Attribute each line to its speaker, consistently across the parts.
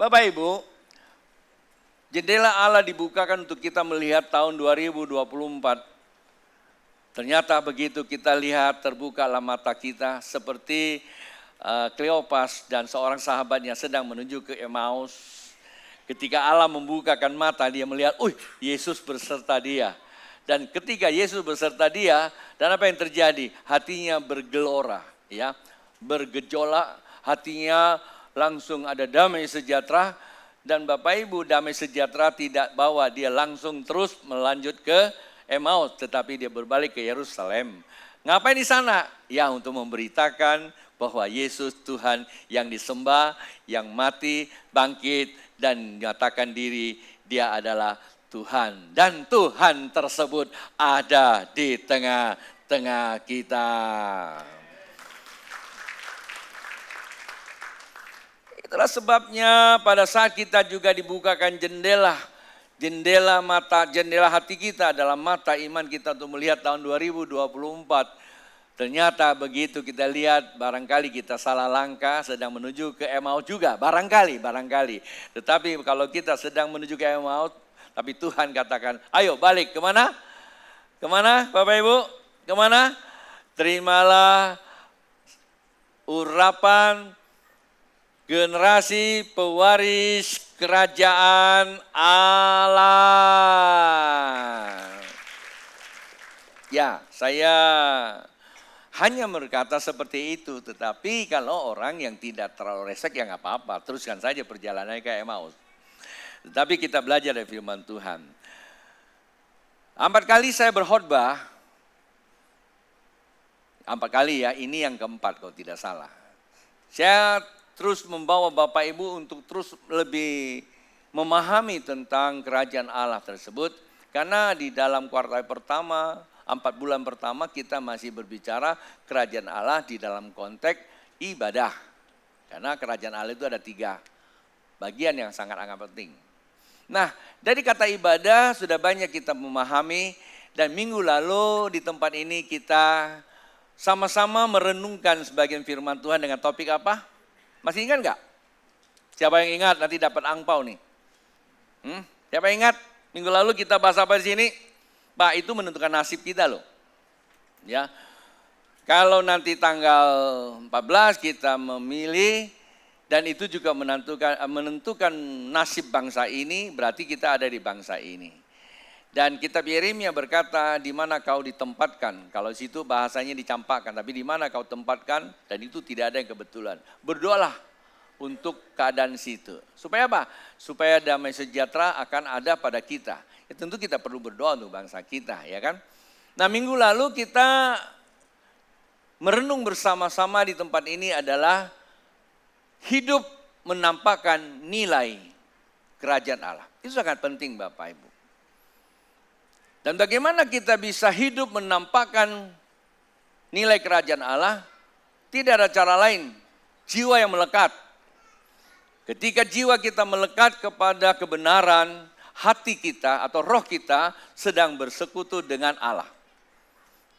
Speaker 1: Bapak Ibu, jendela Allah dibukakan untuk kita melihat tahun 2024. Ternyata begitu kita lihat terbukalah mata kita seperti Kleopas dan seorang sahabatnya sedang menuju ke Emmaus. Ketika Allah membukakan mata, dia melihat, Yesus berserta dia. Dan ketika Yesus berserta dia, dan apa yang terjadi? Hatinya bergelora, ya, bergejolak, hatinya langsung ada damai sejahtera. Dan Bapak Ibu, damai sejahtera tidak bawa dia langsung terus melanjut ke Emmaus, tetapi dia berbalik ke Yerusalem. Ngapain di sana? Ya, untuk memberitakan bahwa Yesus Tuhan yang disembah, yang mati, bangkit, dan menyatakan diri dia adalah Tuhan. Dan Tuhan tersebut ada di tengah-tengah kita. Itulah sebabnya pada saat kita juga dibukakan jendela hati kita dalam mata iman kita untuk melihat tahun 2024. Ternyata begitu kita lihat, barangkali kita salah langkah sedang menuju ke Emmaus juga, barangkali. Tetapi kalau kita sedang menuju ke Emmaus, tapi Tuhan katakan, ayo balik kemana? Kemana Bapak Ibu? Kemana? Terimalah urapan generasi pewaris kerajaan Allah. Ya, saya hanya berkata seperti itu, tetapi kalau orang yang tidak terlalu resek ya nggak apa-apa, teruskan saja perjalanannya ke Emmaus. Tetapi kita belajar dari firman Tuhan. 4 kali saya berkhotbah, 4 kali ya, ini yang keempat kalau tidak salah. Saya terus membawa Bapak Ibu untuk terus lebih memahami tentang kerajaan Allah tersebut. Karena di dalam kuartal pertama, 4 bulan pertama kita masih berbicara kerajaan Allah di dalam konteks ibadah. Karena kerajaan Allah itu ada 3 bagian yang sangat-sangat penting. Nah, dari kata ibadah sudah banyak kita memahami, dan minggu lalu di tempat ini kita sama-sama merenungkan sebagian firman Tuhan dengan topik apa? Masih ingat enggak? Siapa yang ingat nanti dapat angpau nih. Siapa yang ingat? Minggu lalu kita bahas apa di sini? Pak, itu menentukan nasib kita loh. Ya. Kalau nanti tanggal 14 kita memilih, dan itu juga menentukan nasib bangsa ini, berarti kita ada di bangsa ini. Dan kitab Yeremia berkata, di mana kau ditempatkan? Kalau situ bahasanya dicampakkan, tapi di mana kau tempatkan? Dan itu tidak ada yang kebetulan. Berdoalah untuk keadaan situ. Supaya apa? Supaya damai sejahtera akan ada pada kita. Ya, tentu kita perlu berdoa untuk bangsa kita, ya kan? Nah, minggu lalu kita merenung bersama-sama di tempat ini adalah hidup menampakkan nilai kerajaan Allah. Itu sangat penting Bapak Ibu. Dan bagaimana kita bisa hidup menampakkan nilai kerajaan Allah? Tidak ada cara lain, jiwa yang melekat. Ketika jiwa kita melekat kepada kebenaran, hati kita atau roh kita sedang bersekutu dengan Allah.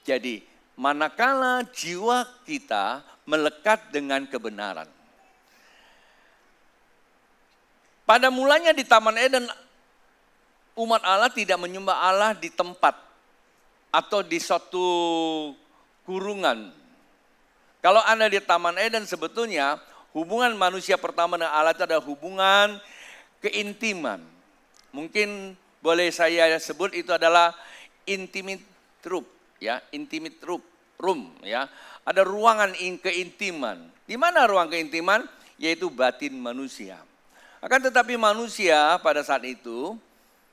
Speaker 1: Jadi manakala jiwa kita melekat dengan kebenaran. Pada mulanya di Taman Eden, umat Allah tidak menyembah Allah di tempat atau di suatu kurungan. Kalau Anda di Taman Eden, sebetulnya hubungan manusia pertama dengan Allah itu adalah hubungan keintiman. Mungkin boleh saya sebut itu adalah intimate room, ya, intimate room, ya. Ada ruangan keintiman. Di mana ruang keintiman? Yaitu batin manusia. Akan tetapi manusia pada saat itu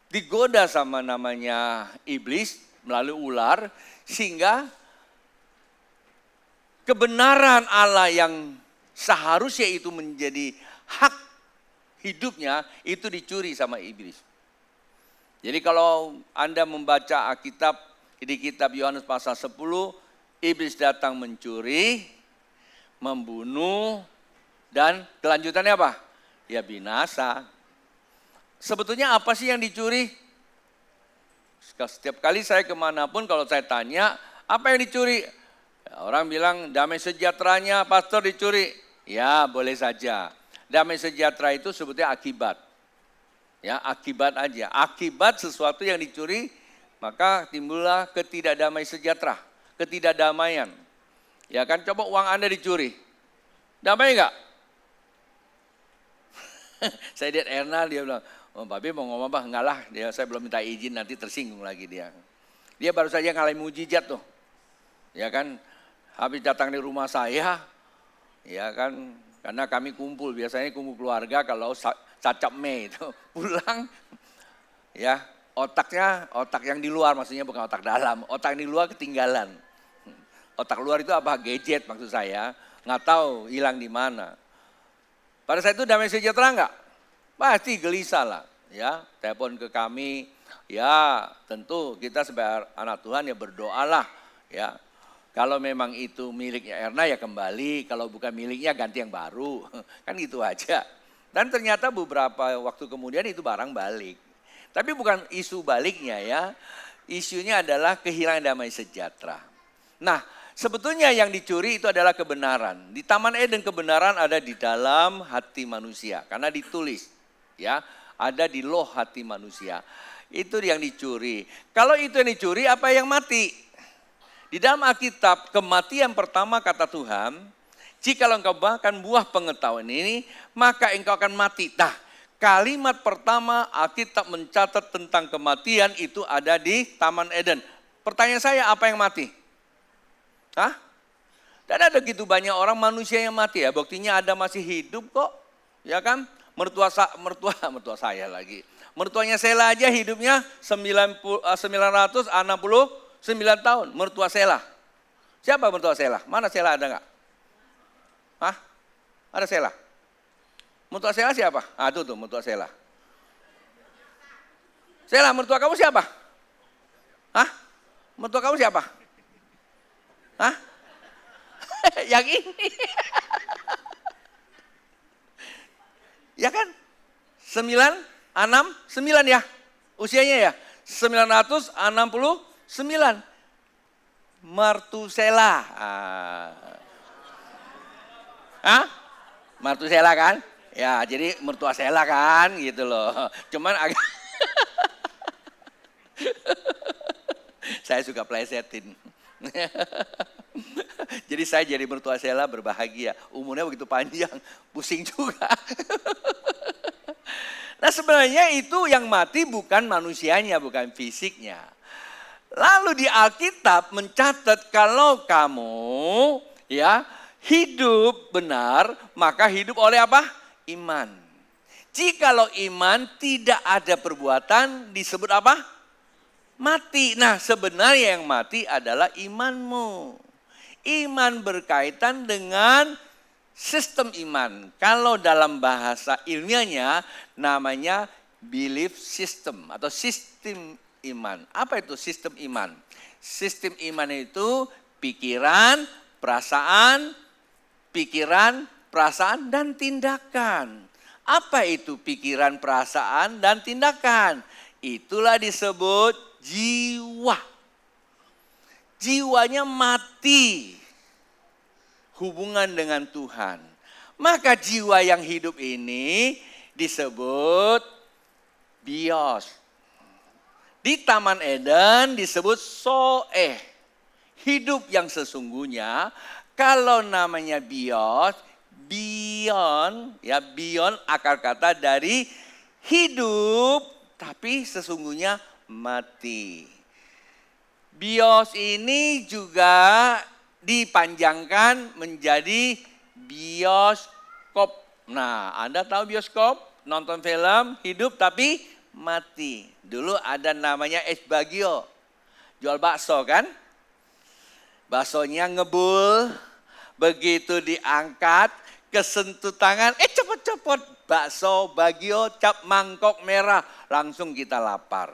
Speaker 1: digoda sama namanya iblis melalui ular, sehingga kebenaran Allah yang seharusnya itu menjadi hak hidupnya itu dicuri sama iblis. Jadi kalau Anda membaca Alkitab, di kitab Yohanes pasal 10, iblis datang mencuri, membunuh, dan kelanjutannya apa? Ya binasa. Sebetulnya apa sih yang dicuri? Setiap kali saya kemanapun kalau saya tanya, apa yang dicuri? Orang bilang damai sejahteranya pastor dicuri. Ya boleh saja. damai sejahtera itu sebetulnya akibat. Ya, akibat aja. Akibat sesuatu yang dicuri, maka timbullah ketidakdamai sejahtera, ketidakdamaian. Ya kan, coba uang Anda dicuri. Damai enggak? Saya lihat Erna, dia bilang, oh Babe mau ngomong apa? Enggak lah, saya belum minta izin, nanti tersinggung lagi dia. Dia baru saja ngalamin mujizat tuh. Ya kan, habis datang di rumah saya, ya kan, karena kami kumpul, biasanya kumpul keluarga kalau Cacap Mei itu pulang, ya otak yang di luar, maksudnya bukan otak dalam, otak yang di luar ketinggalan. Otak luar itu apa? Gadget maksud saya, nggak tahu hilang di mana. Pada saat itu damai sejahtera enggak? Pasti gelisah lah, ya. Telepon ke kami, ya tentu kita sebagai anak Tuhan ya berdoalah, ya. Kalau memang itu miliknya Erna ya kembali, kalau bukan miliknya ganti yang baru, kan gitu aja. Dan ternyata beberapa waktu kemudian itu barang balik. Tapi bukan isu baliknya ya, isunya adalah kehilangan damai sejahtera. Nah, sebetulnya yang dicuri itu adalah kebenaran. Di Taman Eden kebenaran ada di dalam hati manusia. Karena ditulis ya, ada di loh hati manusia. Itu yang dicuri. Kalau itu yang dicuri, apa yang mati? Di dalam Alkitab kematian pertama kata Tuhan, jikalau engkau makan buah pengetahuan ini, maka engkau akan mati. Nah, kalimat pertama Alkitab mencatat tentang kematian itu ada di Taman Eden. Pertanyaan saya, apa yang mati? Hah? Dan ada gitu banyak orang manusia yang mati ya, buktinya ada masih hidup kok. Ya kan? Mertua saya lagi. Mertuanya Sela aja hidupnya 969 tahun, mertua Sela. Siapa mertua Sela? Mana Sela, ada enggak? Hah? Ada Sela? Mertua Sela siapa? Ah tuh mertua Sela. Sela, mertua kamu siapa? Hah? Mertua kamu siapa? Hah? Yang ini. Ya kan? 969 ya. Usianya ya. 969. Martusela. Hah? Martusela kan? Ya, jadi mertua Sela kan gitu loh. Cuman agak saya suka plesetin. Jadi saya jadi mertua Sela berbahagia. Umurnya begitu panjang, pusing juga. Nah sebenarnya itu yang mati bukan manusianya, bukan fisiknya. Lalu di Alkitab mencatat kalau kamu ya hidup benar, maka hidup oleh apa? Iman. Jikalau iman tidak ada perbuatan disebut apa? Mati. Nah sebenarnya yang mati adalah imanmu. Iman berkaitan dengan sistem iman. Kalau dalam bahasa ilmiahnya namanya belief system atau sistem iman. Apa itu sistem iman? Sistem iman itu pikiran, perasaan, dan tindakan. Apa itu pikiran, perasaan, dan tindakan? Itulah disebut jiwa. Jiwanya mati hubungan dengan Tuhan. Maka jiwa yang hidup ini disebut bios. Di Taman Eden disebut soeh. Hidup yang sesungguhnya, kalau namanya bios, bion, ya bion akar kata dari hidup tapi sesungguhnya mati. Bios ini juga dipanjangkan menjadi bioskop. Nah, Anda tahu bioskop? Nonton film, hidup tapi mati. Dulu ada namanya Es Bagio. Jual bakso kan? Baksonya ngebul, begitu diangkat, kesentuh tangan, cepet-cepet. Bakso Bagio cap mangkok merah, langsung kita lapar.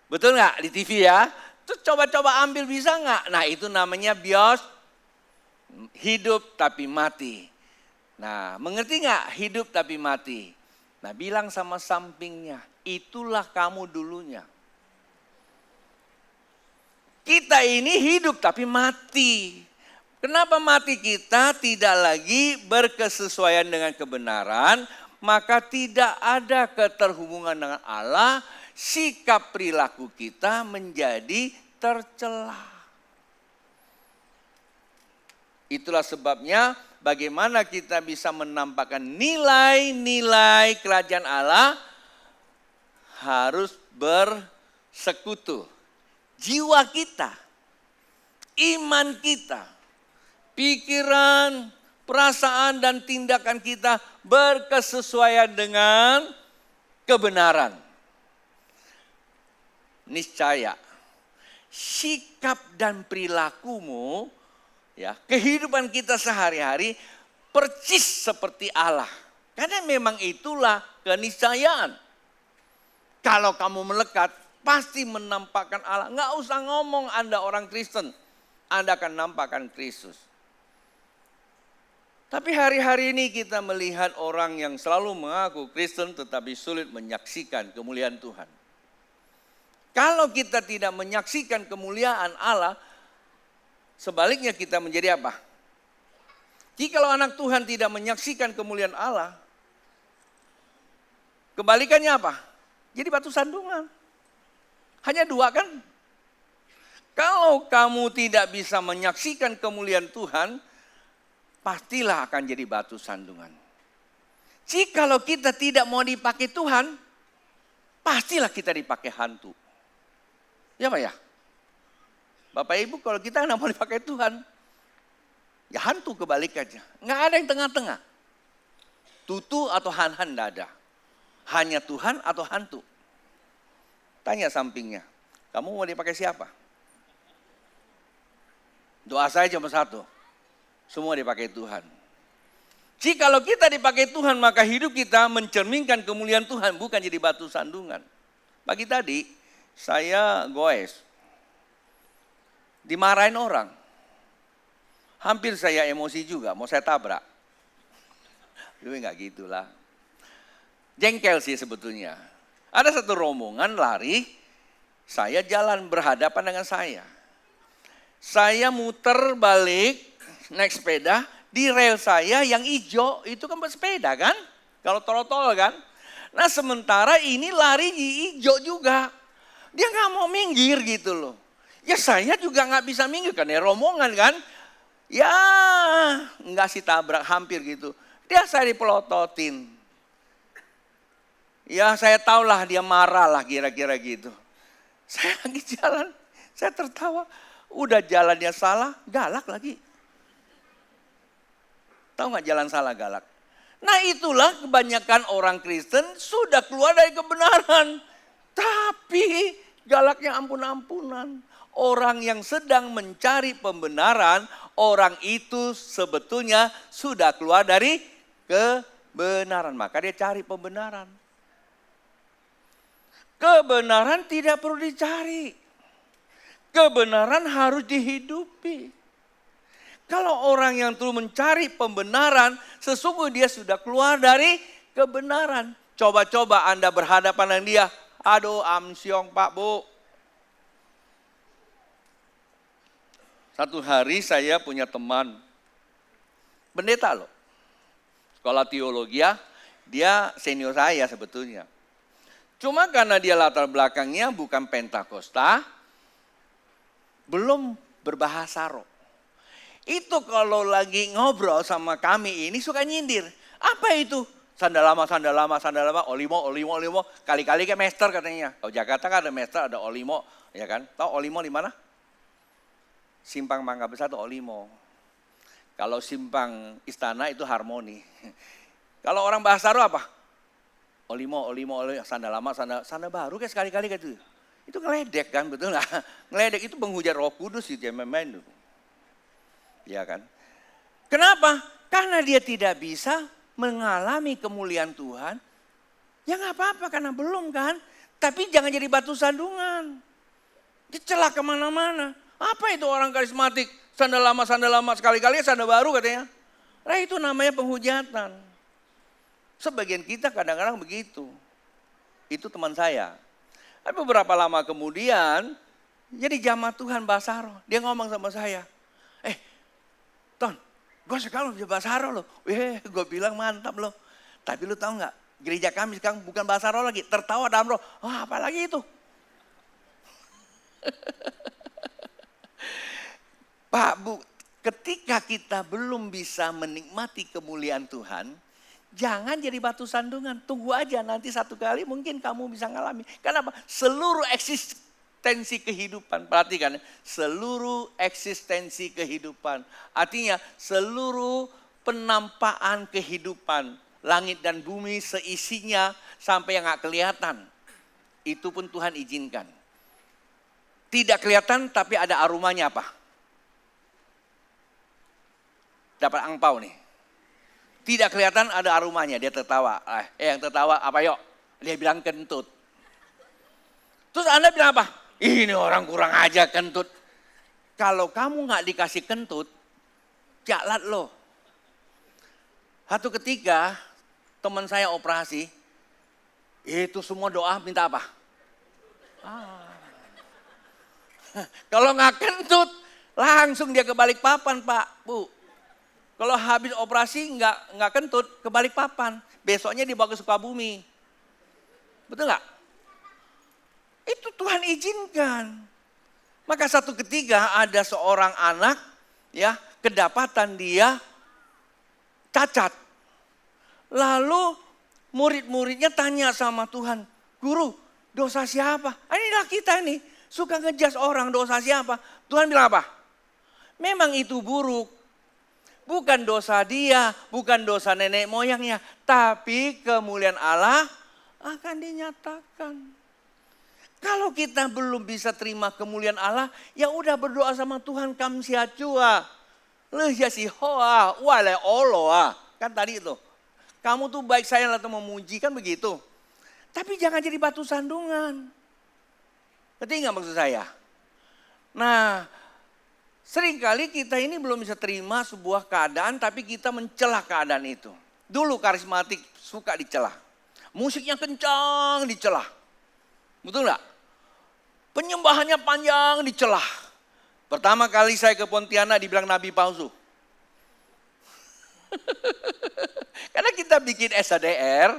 Speaker 1: Betul nggak di TV ya? Terus coba-coba ambil bisa nggak? Nah itu namanya bios, hidup tapi mati. Nah mengerti nggak hidup tapi mati? Nah bilang sama sampingnya, itulah kamu dulunya. Kita ini hidup tapi mati. Kenapa mati kita tidak lagi berkesesuaian dengan kebenaran, maka tidak ada keterhubungan dengan Allah, sikap perilaku kita menjadi tercela. Itulah sebabnya bagaimana kita bisa menampakkan nilai-nilai kerajaan Allah harus bersekutu. Jiwa kita, iman kita, pikiran, perasaan dan tindakan kita berkesesuaian dengan kebenaran. Niscaya sikap dan perilakumu, ya, kehidupan kita sehari-hari persis seperti Allah. Karena memang itulah keniscayaan. Kalau kamu melekat, pasti menampakkan Allah. Nggak usah ngomong Anda orang Kristen, Anda akan nampakkan Kristus. Tapi hari-hari ini kita melihat orang yang selalu mengaku Kristen tetapi sulit menyaksikan kemuliaan Tuhan. Kalau kita tidak menyaksikan kemuliaan Allah, sebaliknya kita menjadi apa? Jikalau anak Tuhan tidak menyaksikan kemuliaan Allah, kebalikannya apa? Jadi batu sandungan. Hanya dua kan? Kalau kamu tidak bisa menyaksikan kemuliaan Tuhan, pastilah akan jadi batu sandungan. Jikalau kita tidak mau dipakai Tuhan, pastilah kita dipakai hantu. Ya Pak ya? Bapak Ibu kalau kita nggak mau dipakai Tuhan, ya hantu kebalikannya. Nggak ada yang tengah-tengah. Tutu atau han-han nggak ada. Hanya Tuhan atau hantu. Tanya sampingnya, kamu mau dipakai siapa? Doa saya cuma satu, semua dipakai Tuhan. Jikalau kita dipakai Tuhan, maka hidup kita mencerminkan kemuliaan Tuhan, bukan jadi batu sandungan. Pagi tadi, saya goes. Dimarahin orang. Hampir saya emosi juga, mau saya tabrak. Tapi enggak gitulah. Jengkel sih sebetulnya. Ada satu rombongan lari, saya jalan berhadapan dengan saya. Saya muter balik, naik sepeda, di rel saya yang hijau, itu kan bersepeda kan? Kalau tol-tol kan? Nah sementara ini lari di hijau juga. Dia nggak mau minggir gitu loh. Ya saya juga nggak bisa minggir kan ya rombongan kan. Ya nggak sih tabrak hampir gitu. Dia saya dipelototin. Ya saya tahulah dia marah lah kira-kira gitu. Saya lagi jalan, saya tertawa. Udah jalannya salah, galak lagi. Tahu nggak jalan salah galak? Nah itulah kebanyakan orang Kristen sudah keluar dari kebenaran. Tapi galaknya ampun-ampunan. Orang yang sedang mencari pembenaran, orang itu sebetulnya sudah keluar dari kebenaran. Maka dia cari pembenaran. Kebenaran tidak perlu dicari. Kebenaran harus dihidupi. Kalau orang yang terus mencari pembenaran, sesungguhnya dia sudah keluar dari kebenaran. Coba-coba Anda berhadapan dengan dia. Aduh amsyong Pak Bu. Satu hari saya punya teman. Pendeta loh. Sekolah teologi ya. Dia senior saya sebetulnya. Cuma karena dia latar belakangnya bukan Pentakosta, belum berbahasa roh. Itu kalau lagi ngobrol sama kami ini suka nyindir. Apa itu? Sandal lama, olimo. Kali-kali kayak mester katanya. Kalau Jakarta kan ada mester, ada olimo. Ya kan? Tahu olimo di mana? Simpang Mangga Besar itu olimo. Kalau simpang Istana itu harmoni. Kalau orang bahasa roh apa? Olimo, sandal lama, sandal baru kayak sekali-kali gitu. Itu ngeledek kan, betul nggak? Ngeledek itu penghujat Roh Kudus itu yang main itu. Ya kan? Kenapa? Karena dia tidak bisa mengalami kemuliaan Tuhan. Ya nggak apa-apa karena belum kan. Tapi jangan jadi batu sandungan. Dicela kemana-mana. Apa itu orang karismatik? Sandal lama, sekali-kali sandal baru katanya. Nah itu namanya penghujatan. Sebagian kita kadang-kadang begitu. Itu teman saya. Tapi beberapa lama kemudian, jadi jamaah Tuhan bahasa roh. Dia ngomong sama saya, Ton, gue sekarang bisa bahasa roh loh. Gue bilang mantap loh. Tapi lu tahu nggak, gereja kami sekarang bukan bahasa roh lagi, tertawa dalam roh. Apalagi itu? Pak, Bu, ketika kita belum bisa menikmati kemuliaan Tuhan, jangan jadi batu sandungan. Tunggu aja, nanti satu kali mungkin kamu bisa ngalami. Kenapa? Seluruh eksistensi kehidupan, perhatikan, seluruh eksistensi kehidupan. Artinya seluruh penampakan kehidupan, langit dan bumi seisinya sampai yang gak kelihatan. Itu pun Tuhan izinkan. Tidak kelihatan tapi ada aromanya apa? Dapat angpau nih. Tidak kelihatan ada aromanya, dia tertawa. Yang tertawa apa yuk? Dia bilang kentut. Terus Anda bilang apa? Ini orang kurang aja kentut. Kalau kamu gak dikasih kentut, jalan loh. Satu ketika teman saya operasi, itu semua doa minta apa? Kalau gak kentut, langsung dia ke Balikpapan Pak, Bu. Kalau habis operasi nggak kentut, ke Balikpapan. Besoknya dibawa ke Sukabumi. Betul nggak? Itu Tuhan izinkan. Maka satu ketika ada seorang anak, ya kedapatan dia cacat. Lalu murid-muridnya tanya sama Tuhan, Guru, dosa siapa? Inilah kita ini, suka ngejas orang, dosa siapa? Tuhan bilang apa? Memang itu buruk. Bukan dosa dia, bukan dosa nenek moyangnya. Tapi kemuliaan Allah akan dinyatakan. Kalau kita belum bisa terima kemuliaan Allah, ya udah berdoa sama Tuhan. Kam sia cua. Leh ya si hoa, wale oloa. Kan tadi itu. Kamu tuh baik saya atau memuji, kan begitu. Tapi jangan jadi batu sandungan. Ngerti nggak maksud saya? Nah, seringkali kita ini belum bisa terima sebuah keadaan tapi kita mencelah keadaan itu. Dulu karismatik suka dicelah. Musiknya kencang dicelah. Betul nggak? Penyembahannya panjang dicelah. Pertama kali saya ke Pontianak dibilang nabi palsu. Karena kita bikin SADR,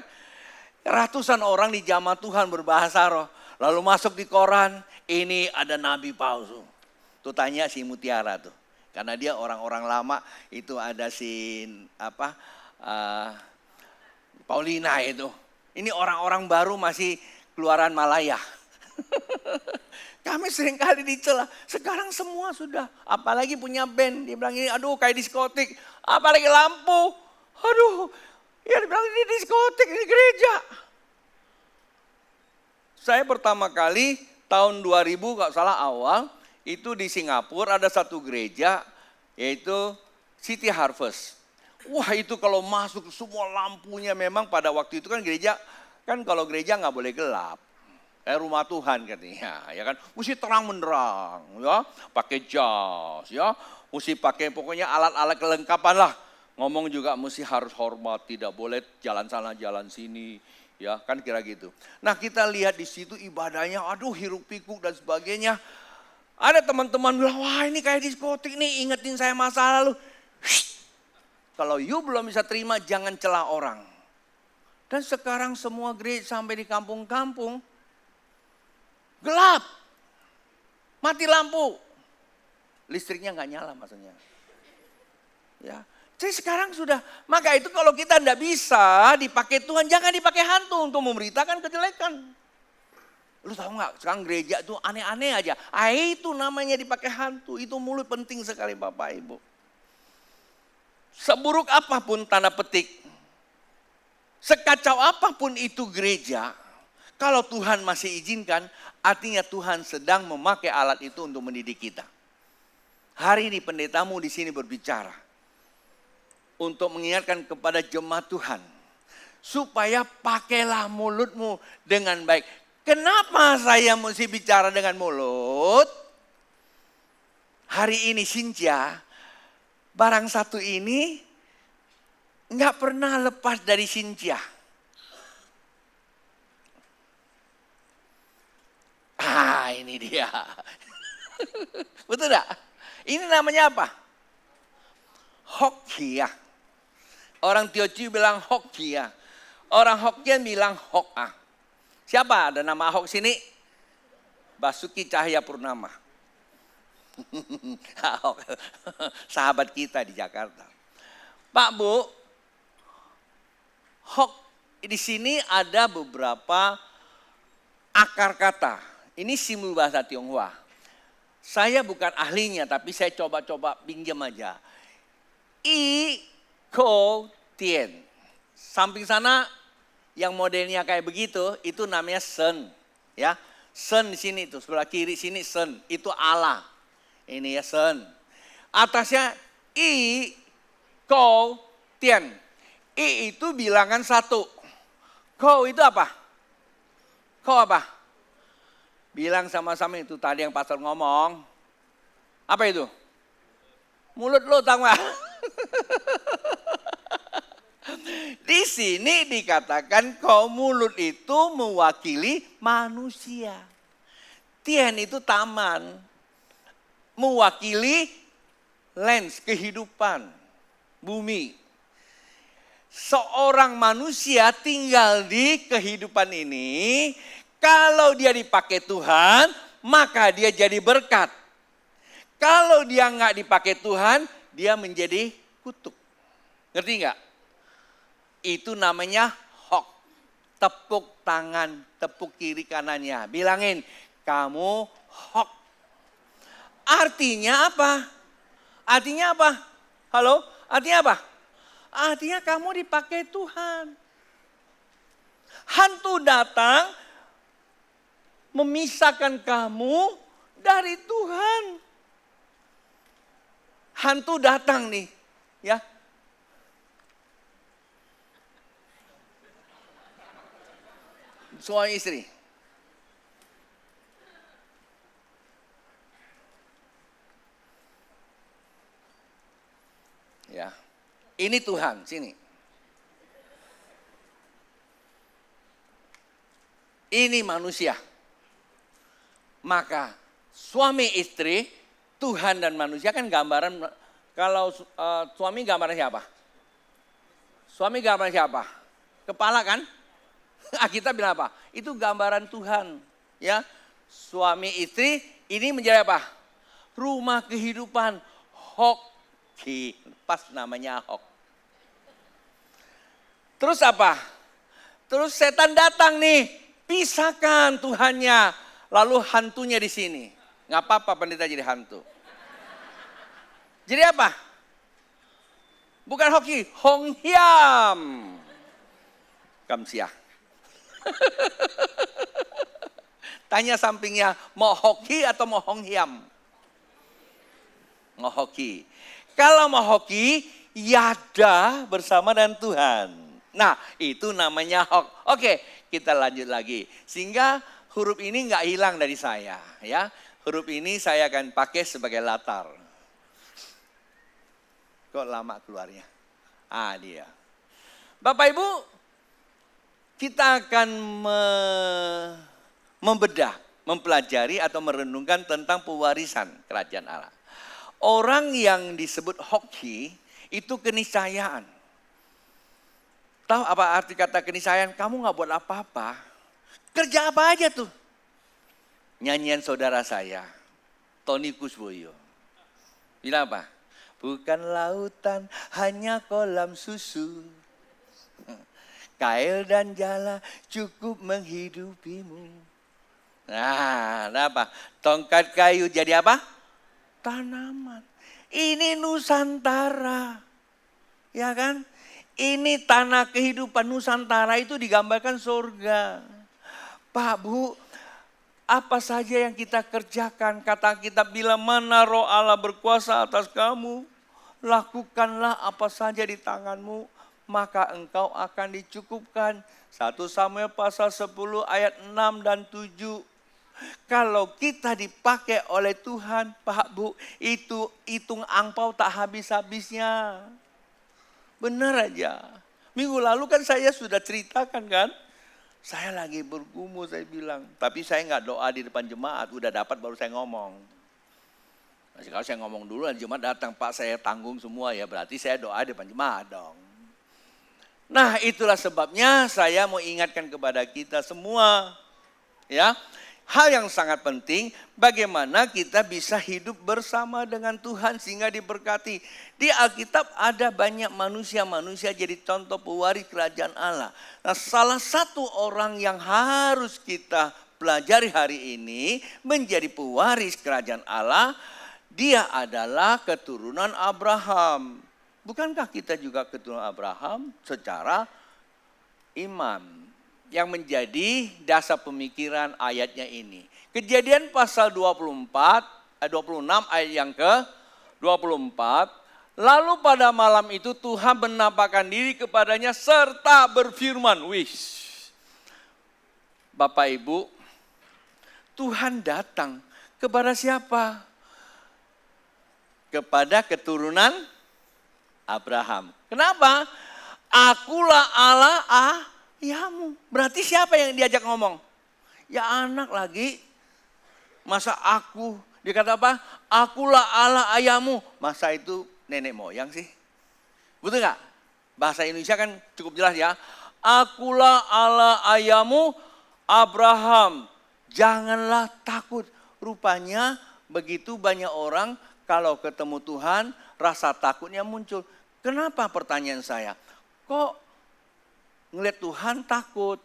Speaker 1: ratusan orang di jamaah Tuhan berbahasa roh. Lalu masuk di koran, ini ada nabi palsu. Tuh tanya si Mutiara tuh. Karena dia orang-orang lama itu ada si Paulina itu. Ini orang-orang baru masih keluaran Malaya. Kami sering kali dicela. Sekarang semua sudah. Apalagi punya band. Dia bilang ini aduh kayak diskotik. Apalagi lampu. Aduh. Ya dia bilang ini diskotik, ini gereja. Saya pertama kali tahun 2000 gak salah awal. Itu di Singapura ada satu gereja yaitu City Harvest. Wah itu kalau masuk semua lampunya memang pada waktu itu kan gereja, kan kalau gereja nggak boleh gelap. Kayak rumah Tuhan katanya, ya kan. Mesti terang menderang, ya, pakai jas, ya, mesti pakai pokoknya alat-alat kelengkapan lah. Ngomong juga mesti harus hormat, tidak boleh jalan sana jalan sini, ya kan kira gitu. Nah kita lihat di situ ibadahnya, aduh hiruk pikuk dan sebagainya. Ada teman-teman bilang, wah ini kayak diskotik nih, ingetin saya masa lalu. Kalau you belum bisa terima, jangan celah orang. Dan sekarang semua gereja sampai di kampung-kampung, gelap. Mati lampu. Listriknya gak nyala maksudnya. Ya, jadi sekarang sudah, maka itu kalau kita tidak bisa dipakai Tuhan, jangan dipakai hantu untuk memberitakan kejelekan. Lu tahu nggak sekarang gereja itu aneh-aneh aja. Itu namanya dipakai hantu. Itu mulut penting sekali Bapak Ibu. Seburuk apapun tanda petik. Sekacau apapun itu gereja. Kalau Tuhan masih izinkan. Artinya Tuhan sedang memakai alat itu untuk mendidik kita. Hari ini pendetamu di sini berbicara. Untuk mengingatkan kepada jemaat Tuhan. Supaya pakailah mulutmu dengan baik. Kenapa saya mesti bicara dengan mulut? Hari ini Cynthia, barang satu ini nggak pernah lepas dari Cynthia. Ini dia. Betul nggak? Ini namanya apa? Hokia. Orang Teochew bilang Hokia. Orang Hokkien bilang Hok-ah. Siapa ada nama Ahok sini? Basuki Cahayapurnama. Ahok. Sahabat kita di Jakarta. Pak Bu, Hok di sini ada beberapa akar kata. Ini simbol bahasa Tionghoa. Saya bukan ahlinya tapi saya coba-coba pinjam aja. I, ko, tien. Samping sana yang modelnya kayak begitu itu namanya sen. Ya, sen di sini tuh sebelah kiri sini sen. Itu Allah. Ini ya sen. Atasnya i, ko, tien. I itu bilangan 1. Ko itu apa? Ko apa? Bilang sama-sama itu tadi yang pastor ngomong. Apa itu? Mulut lo tahu nggak? Di sini dikatakan ko mulut itu mewakili manusia. Tien itu taman. Mewakili lens kehidupan bumi. Seorang manusia tinggal di kehidupan ini, kalau dia dipakai Tuhan, maka dia jadi berkat. Kalau dia nggak dipakai Tuhan, dia menjadi kutuk. Ngerti nggak? Itu namanya hok. Tepuk tangan, tepuk kiri kanannya. Bilangin, kamu hok. Artinya apa? Artinya apa? Halo? Artinya apa? Artinya kamu dipakai Tuhan. Hantu datang memisahkan kamu dari Tuhan. Hantu datang nih, ya. Suami istri. Ya. Ini Tuhan, sini. Ini manusia. Maka suami istri, Tuhan dan manusia kan gambaran. Kalau suami gambaran siapa? Suami gambaran siapa? Kepala kan? Kita bilang apa? Itu gambaran Tuhan. Ya, suami istri ini menjadi apa? Rumah kehidupan. Hoki. Pas namanya Hok. Terus apa? Terus setan datang nih, pisahkan Tuhannya. Lalu hantunya di sini. Nggak apa-apa pendeta jadi hantu. Jadi apa? Bukan hoki, hong hiam. Kamsiah. Tanya sampingnya, mau hoki atau mau hong hiam? Mau hoki. Kalau mau hoki, yada bersama dengan Tuhan. Nah, itu namanya hok. Oke, kita lanjut lagi. Sehingga huruf ini nggak hilang dari saya. Ya, huruf ini saya akan pakai sebagai latar. Kok lama keluarnya? Dia. Bapak Ibu, kita akan membedah, mempelajari atau merenungkan tentang pewarisan kerajaan Allah. Orang yang disebut hoki itu keniscayaan. Tahu apa arti kata keniscayaan? Kamu gak buat apa-apa. Kerja apa aja tuh. Nyanyian saudara saya, Tony Kuswoyo. Bilang apa? Bukan lautan, hanya kolam susu. Kail dan jala cukup menghidupimu. Nah, apa? Tongkat kayu jadi apa? Tanaman. Ini Nusantara. Ya kan? Ini tanah kehidupan Nusantara itu digambarkan surga. Pak Bu, apa saja yang kita kerjakan, kata kitab, bila mana roh Allah berkuasa atas kamu, lakukanlah apa saja di tanganmu, maka engkau akan dicukupkan. 1 Samuel pasal 10 ayat 6 dan 7. Kalau kita dipakai oleh Tuhan, Pak Bu, itu hitung angpau tak habis-habisnya. Benar aja. Minggu lalu kan saya sudah ceritakan kan. Saya lagi bergumul saya bilang. Tapi saya nggak doa di depan jemaat. Udah dapat baru saya ngomong. Kalau saya ngomong dulu, jemaat datang, Pak saya tanggung semua ya, berarti saya doa depan jemaat dong. Nah itulah sebabnya saya mau ingatkan kepada kita semua, ya, hal yang sangat penting bagaimana kita bisa hidup bersama dengan Tuhan sehingga diberkati. Di Alkitab ada banyak manusia-manusia jadi contoh pewaris kerajaan Allah. Nah salah satu orang yang harus kita pelajari hari ini menjadi pewaris kerajaan Allah, dia adalah keturunan Abraham. Bukankah kita juga keturunan Abraham secara iman? Yang menjadi dasar pemikiran ayatnya ini. Kejadian pasal 26 ayat yang ke-24. Lalu pada malam itu Tuhan menampakkan diri kepadanya serta berfirman. Bapak Ibu, Tuhan datang kepada siapa? Kepada keturunan Abraham. Kenapa? Akulah Allah ayahmu. Berarti siapa yang diajak ngomong? Ya anak lagi. Masa aku? Dia kata apa? Akulah Allah ayahmu. Masa itu nenek moyang sih? Betul gak? Bahasa Indonesia kan cukup jelas ya. Akulah Allah ayahmu Abraham. Janganlah takut. Rupanya begitu banyak orang kalau ketemu Tuhan rasa takutnya muncul. Kenapa pertanyaan saya? Kok ngeliat Tuhan takut?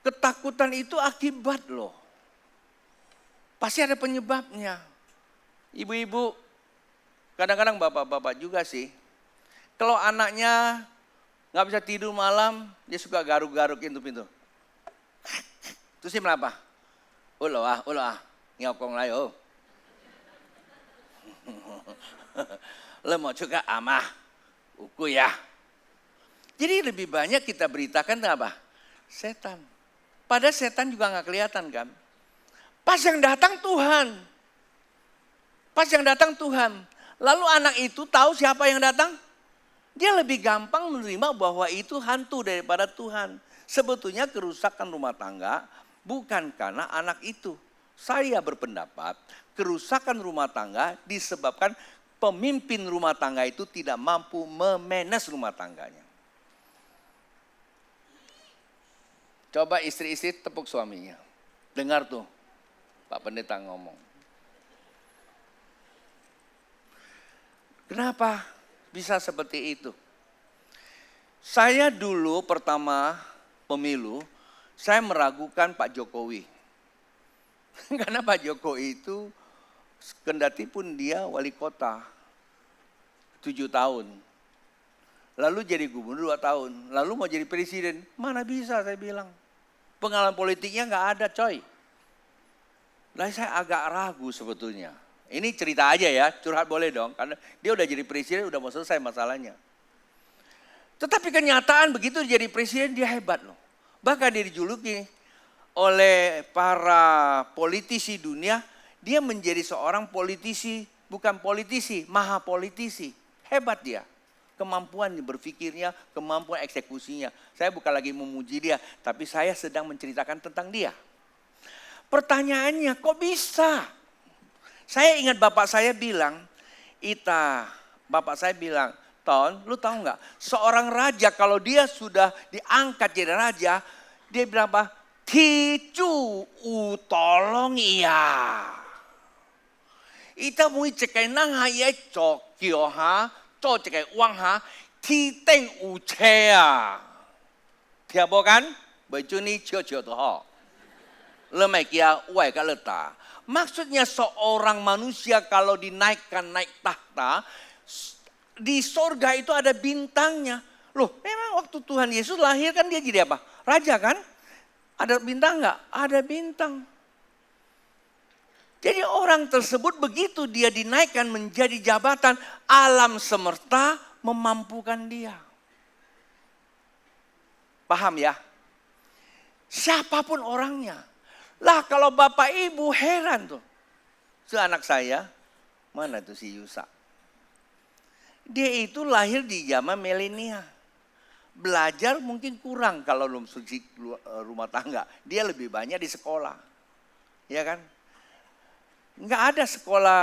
Speaker 1: Ketakutan itu akibat loh. Pasti ada penyebabnya. Ibu-ibu, kadang-kadang bapak-bapak juga sih. Kalau anaknya gak bisa tidur malam, dia suka garuk-garuk pintu-pintu. Terus dia kenapa? Ulah, ngokong layo. Lo mau juga amah, uku ya. Jadi lebih banyak kita beritakan apa? Setan. Padahal setan juga gak kelihatan kan. Pas yang datang Tuhan. Lalu anak itu tahu siapa yang datang? Dia lebih gampang menerima bahwa itu hantu daripada Tuhan. Sebetulnya kerusakan rumah tangga bukan karena anak itu. Saya berpendapat kerusakan rumah tangga disebabkan pemimpin rumah tangga itu tidak mampu memanage rumah tangganya. Coba istri-istri tepuk suaminya. Dengar tuh, Pak Pendeta ngomong. Kenapa bisa seperti itu? Saya dulu pertama pemilu, saya meragukan Pak Jokowi. Karena Pak Jokowi itu kendati pun dia wali kota 7 tahun. Lalu jadi gubernur 2 tahun. Lalu mau jadi presiden. Mana bisa saya bilang. Pengalaman politiknya gak ada coy. Lah saya agak ragu sebetulnya. Ini cerita aja ya, curhat boleh dong. Karena dia udah jadi presiden, udah mau selesai masalahnya. Tetapi kenyataan begitu jadi presiden dia hebat loh. Bahkan dia dijuluki oleh para politisi dunia, dia menjadi seorang politisi, bukan politisi, maha politisi. Hebat dia. Kemampuan berpikirnya, kemampuan eksekusinya. Saya bukan lagi memuji dia, tapi saya sedang menceritakan tentang dia. Pertanyaannya, kok bisa? Saya ingat bapak saya bilang, bapak saya bilang, Ton, lu tahu nggak? Seorang raja kalau dia sudah diangkat jadi raja, dia bilang apa? Ticu tolong iya. Ita mui cekai nang hai cokio ha, cekai uang ha, ti teng ucea. Tiap kan? Baju ni cio tu ha. Lemai kia uai ka leta. Maksudnya seorang manusia kalau dinaikkan naik tahta, di sorga itu ada bintangnya. Loh memang waktu Tuhan Yesus lahir kan dia jadi apa? Raja kan? Ada bintang enggak? Ada bintang. Jadi orang tersebut begitu dia dinaikkan menjadi jabatan, alam semesta memampukan dia. Paham ya? Siapapun orangnya. Lah kalau bapak ibu heran tuh. Anak saya, mana tuh si Yusa? Dia itu lahir di zaman milenial. Belajar mungkin kurang kalau belum suci rumah tangga. Dia lebih banyak di sekolah. Ya kan? Nggak ada sekolah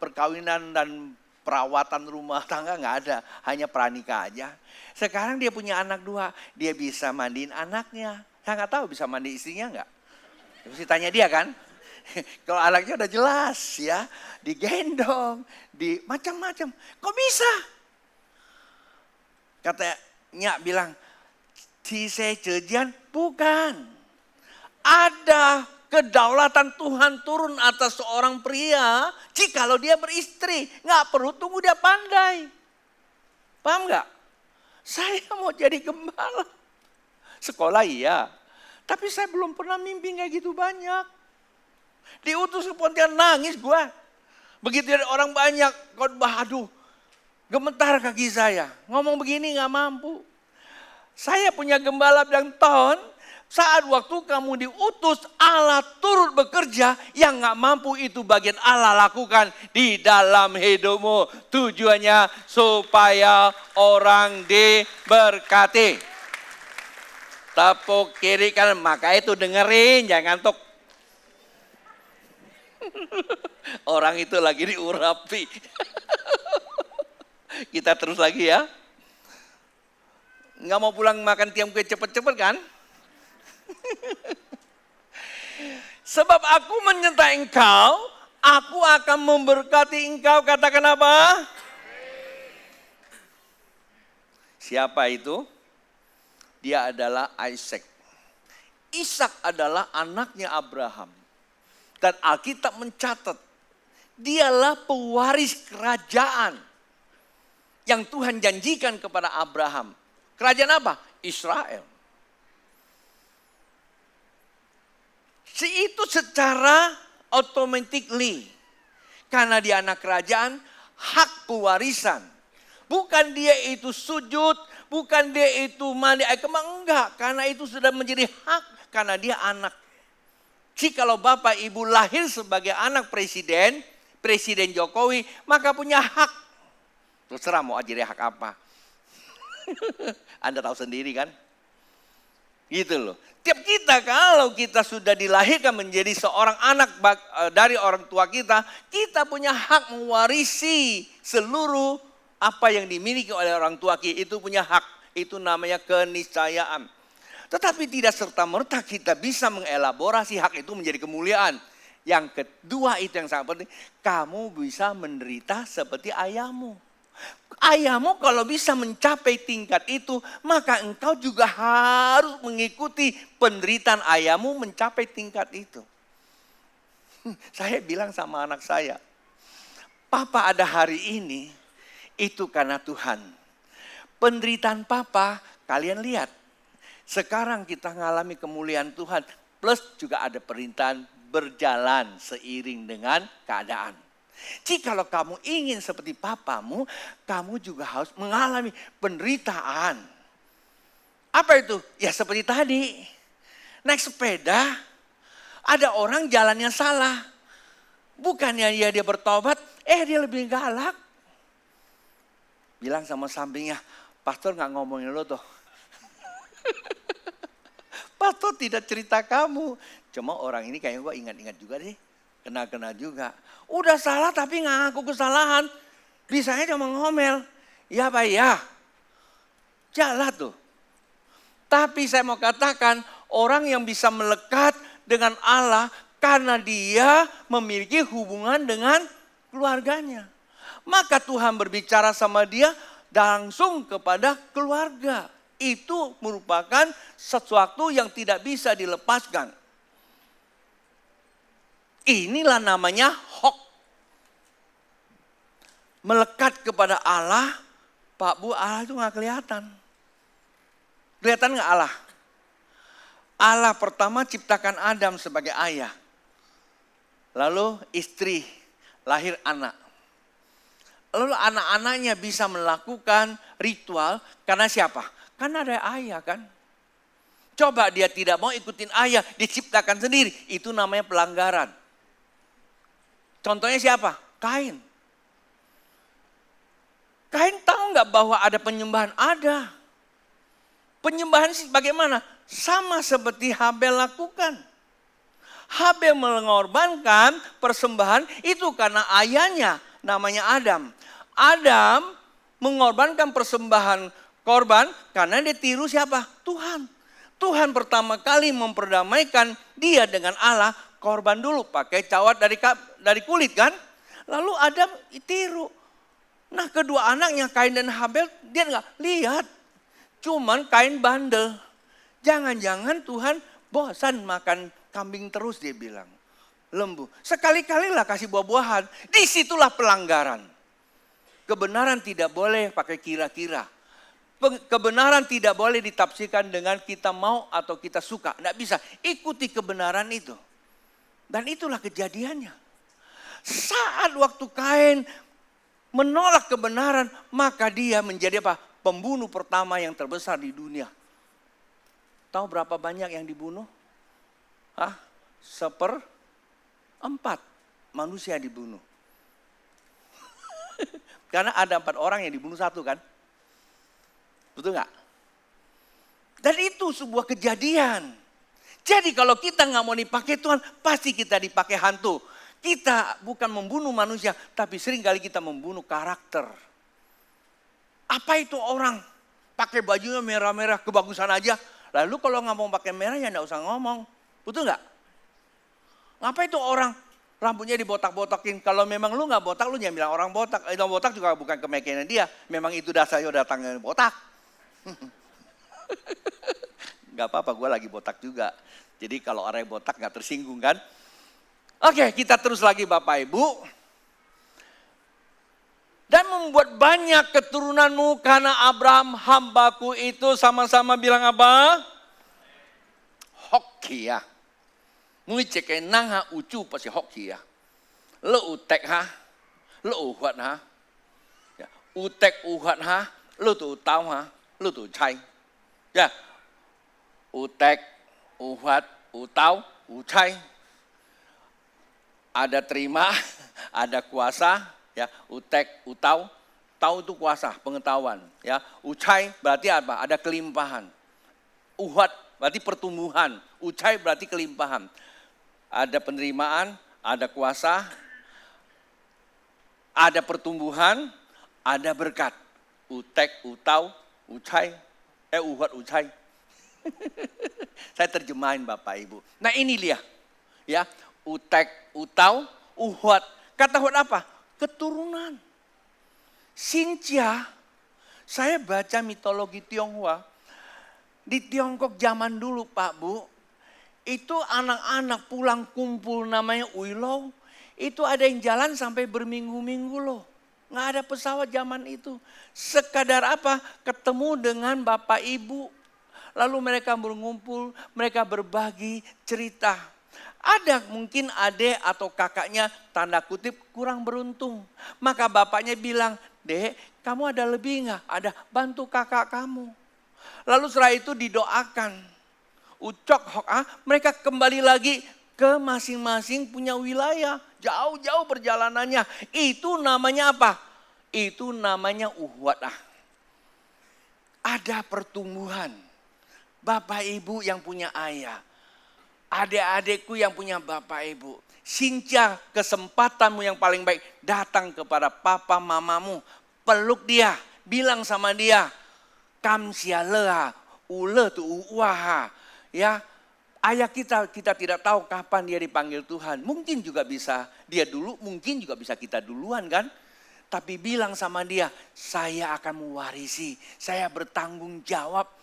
Speaker 1: perkawinan dan perawatan rumah tangga, nggak ada. Hanya pranikah aja. Sekarang dia punya anak 2, dia bisa mandiin anaknya. Saya nggak tahu bisa mandi istrinya nggak. Mesti tanya dia kan. Kalau anaknya udah jelas ya, digendong, di macam-macam. Kok bisa? Katanya bilang, bukan. Ada kedaulatan Tuhan turun atas seorang pria jikalau dia beristri. Nggak perlu tunggu dia pandai. Paham nggak? Saya mau jadi gembala. Sekolah iya. Tapi saya belum pernah mimpi kayak gitu banyak. Diutus ke Pontianak nangis gue. Begitu ada orang banyak. Khotbah, aduh. Gemetar kaki saya. Ngomong begini gak mampu. Saya punya gembala bilang, Ton, saat waktu kamu diutus, Allah turut bekerja, yang gak mampu itu bagian Allah lakukan di dalam hidupmu. Tujuannya supaya orang diberkati. Tepuk kiri kanan, maka itu dengerin, jangan ngantuk. Orang itu lagi diurapi. Kita terus lagi ya. Nggak mau pulang makan tiam kue cepet-cepet kan? Sebab aku menyertai engkau, aku akan memberkati engkau. Katakan apa? Siapa itu? Dia adalah Ishak. Ishak adalah anaknya Abraham. Dan Alkitab mencatat, dialah pewaris kerajaan yang Tuhan janjikan kepada Abraham. Kerajaan apa? Israel. Itu secara automatically. Karena dia anak kerajaan, hak pewarisan. Bukan dia itu sujud, bukan dia itu mandi air kembang, enggak. Karena itu sudah menjadi hak, karena dia anak. Jikalau Bapak Ibu lahir sebagai anak presiden, Presiden Jokowi, maka punya hak. Terserah mau jadi hak apa. Anda tahu sendiri kan? Gitu loh. Tiap kita kalau kita sudah dilahirkan menjadi seorang anak dari orang tua kita, kita punya hak mewarisi seluruh apa yang dimiliki oleh orang tua kita. Itu punya hak, itu namanya keniscayaan. Tetapi tidak serta-merta kita bisa mengelaborasi hak itu menjadi kemuliaan. Yang kedua itu yang sangat penting, kamu bisa menderita seperti ayahmu. Ayahmu kalau bisa mencapai tingkat itu, maka engkau juga harus mengikuti penderitaan ayahmu mencapai tingkat itu. Saya bilang sama anak saya, Papa ada hari ini, itu karena Tuhan. Penderitaan Papa, kalian lihat. Sekarang kita mengalami kemuliaan Tuhan, plus juga ada perintahan berjalan seiring dengan keadaan. Jikalau kamu ingin seperti papamu, kamu juga harus mengalami penderitaan. Apa itu? Ya seperti tadi, naik sepeda, ada orang jalannya salah. Bukannya dia bertobat, dia lebih galak. Bilang sama sampingnya, pastor gak ngomongin lo tuh. Pastor tidak cerita kamu. Cuma orang ini kayaknya gue ingat-ingat juga deh. Kena-kena juga. Udah salah tapi gak ngaku kesalahan. Bisanya cuma ngomel. Ya Pak ya. Jalan tuh. Tapi saya mau katakan orang yang bisa melekat dengan Allah karena dia memiliki hubungan dengan keluarganya. Maka Tuhan berbicara sama dia langsung kepada keluarga. Itu merupakan sesuatu yang tidak bisa dilepaskan. Inilah namanya hok. Melekat kepada Allah, Pak Bu, Allah itu gak kelihatan. Kelihatan gak Allah? Allah pertama ciptakan Adam sebagai ayah. Lalu istri, lahir anak. Lalu anak-anaknya bisa melakukan ritual karena siapa? Karena ada ayah kan. Coba dia tidak mau ikutin ayah, diciptakan sendiri. Itu namanya pelanggaran. Contohnya siapa? Kain. Kain tahu nggak bahwa ada penyembahan? Ada. Penyembahan bagaimana? Sama seperti Habel lakukan. Habel mengorbankan persembahan itu karena ayahnya namanya Adam. Adam mengorbankan persembahan korban karena dia tiru siapa? Tuhan. Tuhan pertama kali memperdamaikan dia dengan Allah, korban dulu pakai cawat dari kulit kan. Lalu Adam tiru. Nah kedua anaknya Kain dan Habel dia nggak lihat. Cuman Kain bandel. Jangan-jangan Tuhan bosan makan kambing terus dia bilang. Lembu. Sekali-kalilah kasih buah-buahan. Disitulah pelanggaran. Kebenaran tidak boleh pakai kira-kira. Kebenaran tidak boleh ditafsirkan dengan kita mau atau kita suka. Tidak bisa. Ikuti kebenaran itu. Dan itulah kejadiannya. Saat waktu Kain menolak kebenaran, maka dia menjadi apa? Pembunuh pertama yang terbesar di dunia. Tahu berapa banyak yang dibunuh? 1/4 manusia dibunuh. Karena ada 4 orang yang dibunuh 1 kan? Betul nggak? Dan itu sebuah kejadian. Jadi kalau kita nggak mau dipakai Tuhan, pasti kita dipakai hantu. Kita bukan membunuh manusia, tapi seringkali kita membunuh karakter. Apa itu orang pakai bajunya merah-merah kebagusan aja? Lalu kalau nggak mau pakai merah ya nggak usah ngomong. Betul nggak? Ngapa itu orang rambutnya dibotak-botakin? Kalau memang lu nggak botak, lu jangan bilang orang botak. Itu botak juga bukan kemekinan dia. Memang itu dasarnya datangnya botak. Nggak apa-apa, gue lagi botak juga. Jadi kalau orang yang botak nggak tersinggung kan? Oke, kita terus lagi Bapak Ibu. Dan membuat banyak keturunanmu karena Abraham hambaku itu sama-sama bilang apa? Hokia. Mui cek nang ha ucu pasti hokia. Lo utek ha, lo uhat ha. Utek uhat ha, lo tu tau ha, lo tu cai. Ya, utek, uhat, utau, ucai. Ada terima, ada kuasa. Ya, utek, utau, tau itu kuasa, pengetahuan. Ya, ucai berarti apa? Ada kelimpahan. Uhat berarti pertumbuhan. Ucai berarti kelimpahan. Ada penerimaan, ada kuasa, ada pertumbuhan, ada berkat. Utek, utau, ucai, uhat, ucai. Saya terjemahin Bapak Ibu. Nah ini lihat, ya, utek, utau, uhat. Kata uhat apa? Keturunan. Xinjia, saya baca mitologi Tionghoa. Di Tiongkok zaman dulu Pak Bu, itu anak-anak pulang kumpul namanya Uilau. Itu ada yang jalan sampai berminggu-minggu loh. Nggak ada pesawat zaman itu. Sekadar apa? Ketemu dengan Bapak Ibu. Lalu mereka berkumpul, mereka berbagi cerita. Ada mungkin adik atau kakaknya tanda kutip kurang beruntung. Maka bapaknya bilang, Dek kamu ada lebih enggak? Ada, bantu kakak kamu. Lalu setelah itu didoakan. Ucok hok mereka kembali lagi ke masing-masing punya wilayah. Jauh-jauh perjalanannya. Itu namanya apa? Itu namanya uhwadah. Ada pertumbuhan. Bapak ibu yang punya ayah. Adik-adikku yang punya bapak ibu. Xinjia, kesempatanmu yang paling baik. Datang kepada papa mamamu. Peluk dia. Bilang sama dia. Kamsia leha. Ule tu uwaha. Ya. Ayah kita tidak tahu kapan dia dipanggil Tuhan. Mungkin juga bisa dia dulu. Mungkin juga bisa kita duluan kan. Tapi bilang sama dia. Saya akan mewarisi. Saya bertanggung jawab.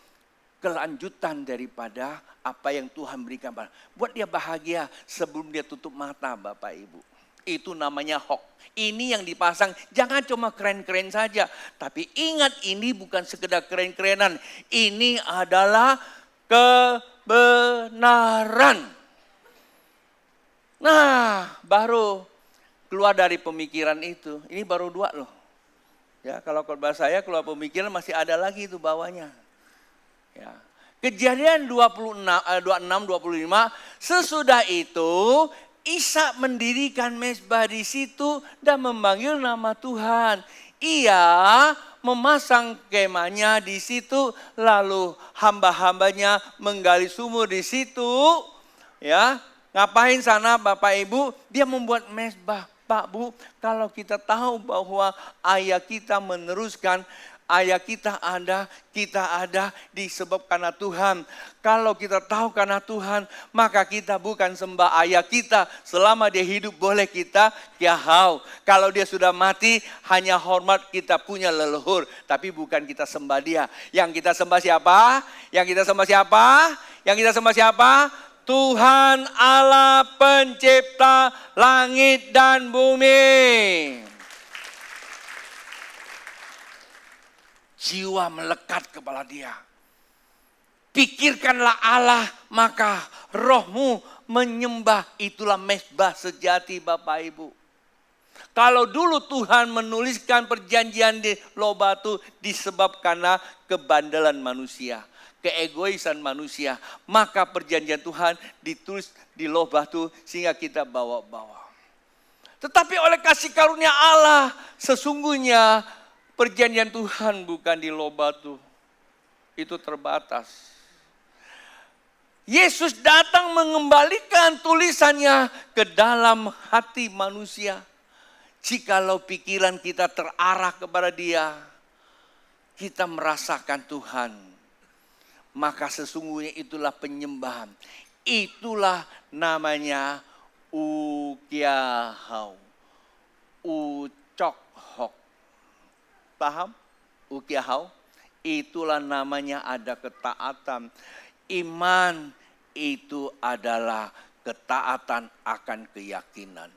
Speaker 1: Kelanjutan daripada apa yang Tuhan berikan. Buat dia bahagia sebelum dia tutup mata Bapak Ibu. Itu namanya hok. Ini yang dipasang jangan cuma keren-keren saja. Tapi ingat ini bukan sekedar keren-kerenan. Ini adalah kebenaran. Nah baru keluar dari pemikiran itu. Ini baru 2 loh. Ya, kalau khotbah saya keluar pemikiran masih ada lagi itu bawahnya. Ya. Kejadian 26, 25, sesudah itu Ishak mendirikan mezbah di situ dan memanggil nama Tuhan. Ia memasang kemahnya di situ, lalu hamba-hambanya menggali sumur di situ. Ya, Ngapain sana Bapak Ibu? Dia membuat mezbah. Pak Bu, kalau kita tahu bahwa ayah kita meneruskan, ayah kita ada disebabkan karena Tuhan. Kalau kita tahu karena Tuhan, maka kita bukan sembah ayah kita. Selama dia hidup boleh kita kiahau. Kalau dia sudah mati, hanya hormat kita punya leluhur. Tapi bukan kita sembah dia. Yang kita sembah siapa? Yang kita sembah siapa? Yang kita sembah siapa? Tuhan Allah pencipta langit dan bumi. Jiwa melekat kepada dia. Pikirkanlah Allah, maka rohmu menyembah. Itulah mezbah sejati Bapak Ibu. Kalau dulu Tuhan menuliskan perjanjian di Loh Batu disebabkan karena kebandelan manusia. Keegoisan manusia, maka perjanjian Tuhan ditulis di Loh Batu sehingga kita bawa-bawa. Tetapi oleh kasih karunia Allah, sesungguhnya perjanjian Tuhan bukan di Loh Batu. Itu terbatas. Yesus datang mengembalikan tulisannya ke dalam hati manusia. Jikalau pikiran kita terarah kepada Dia, kita merasakan Tuhan. Maka sesungguhnya itulah penyembahan. Itulah namanya ukiahau. Ucok hok. Paham? Ukiahau. Itulah namanya ada ketaatan. Iman itu adalah ketaatan akan keyakinan.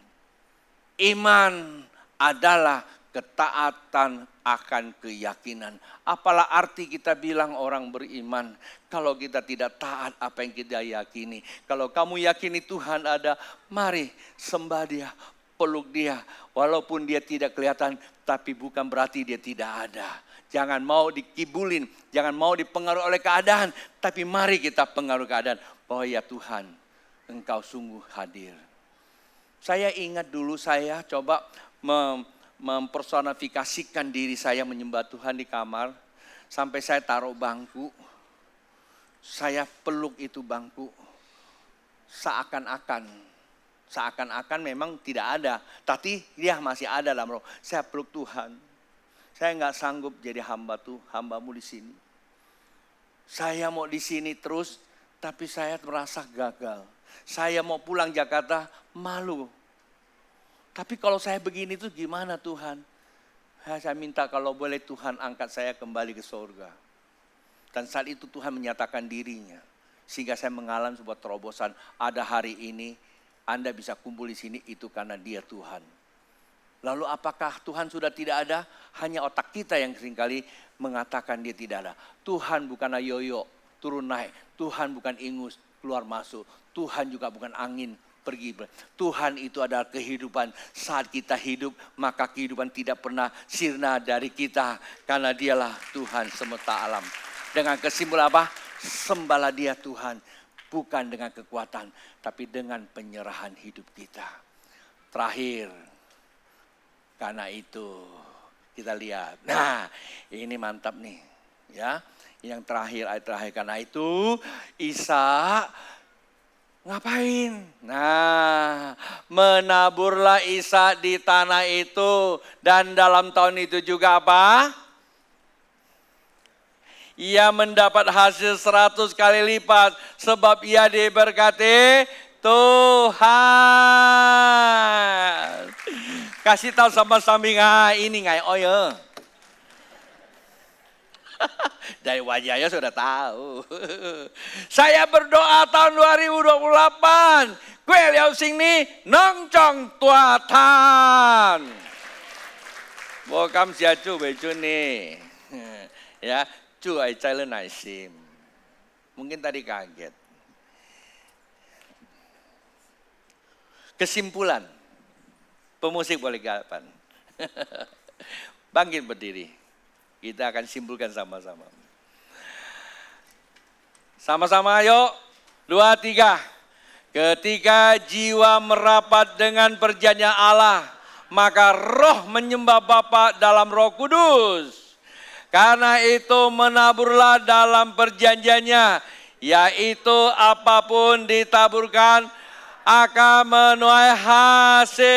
Speaker 1: Iman adalah ketaatan akan keyakinan. Apalah arti kita bilang orang beriman kalau kita tidak taat apa yang kita yakini. Kalau kamu yakini Tuhan ada, mari sembah Dia, peluk Dia. Walaupun Dia tidak kelihatan, tapi bukan berarti Dia tidak ada. Jangan mau dikibulin, jangan mau dipengaruhi oleh keadaan. Tapi mari kita pengaruh keadaan bahwa ya Tuhan, Engkau sungguh hadir. Saya ingat dulu saya coba mempersonifikasikan diri saya menyembah Tuhan di kamar. Sampai saya taruh bangku. Saya peluk itu bangku. Seakan-akan memang tidak ada. Tapi dia masih ada dalam roh. Saya peluk Tuhan. Saya nggak sanggup jadi hambamu di sini. Saya mau di sini terus. Tapi saya merasa gagal. Saya mau pulang Jakarta malu. Tapi kalau saya begini tuh gimana Tuhan? Saya minta kalau boleh Tuhan angkat saya kembali ke surga. Dan saat itu Tuhan menyatakan dirinya. Sehingga saya mengalami sebuah terobosan. Ada hari ini Anda bisa kumpul di sini itu karena Dia Tuhan. Lalu apakah Tuhan sudah tidak ada? Hanya otak kita yang seringkali mengatakan Dia tidak ada. Tuhan bukanlah yoyo, turun naik. Tuhan bukan ingus, keluar masuk. Tuhan juga bukan angin, pergi. Tuhan itu adalah kehidupan. Saat kita hidup, maka kehidupan tidak pernah sirna dari kita. Karena Dialah Tuhan semesta alam. Dengan kesimpulan apa? Sembahlah Dia Tuhan. Bukan dengan kekuatan, tapi dengan penyerahan hidup kita. Terakhir, karena itu kita lihat. Nah, ini mantap nih. Ya, yang terakhir, ayat terakhir. Karena itu, Ishak ngapain? Nah, menaburlah Ishak di tanah itu. Dan dalam tahun itu juga apa? Ia mendapat hasil 100 kali lipat. Sebab ia diberkati Tuhan. Kasih tahu sama samping, ini nggak oh ya. Dari wajahnya sudah tahu. Saya berdoa tahun 2028. Gue lihat sini nongcong Tuhan. Bokam siacu becu nih. Ya, cu ai cai le nai sim. Mungkin tadi kaget. Kesimpulan. Pemusik boleh gapan. Bangkit berdiri. Kita akan simpulkan sama-sama. Sama-sama ayo. 2, 3. Ketika jiwa merapat dengan perjanjian Allah, maka roh menyembah Bapa dalam Roh Kudus. Karena itu menaburlah dalam perjanjiannya, yaitu apapun ditaburkan akan menuai hasil.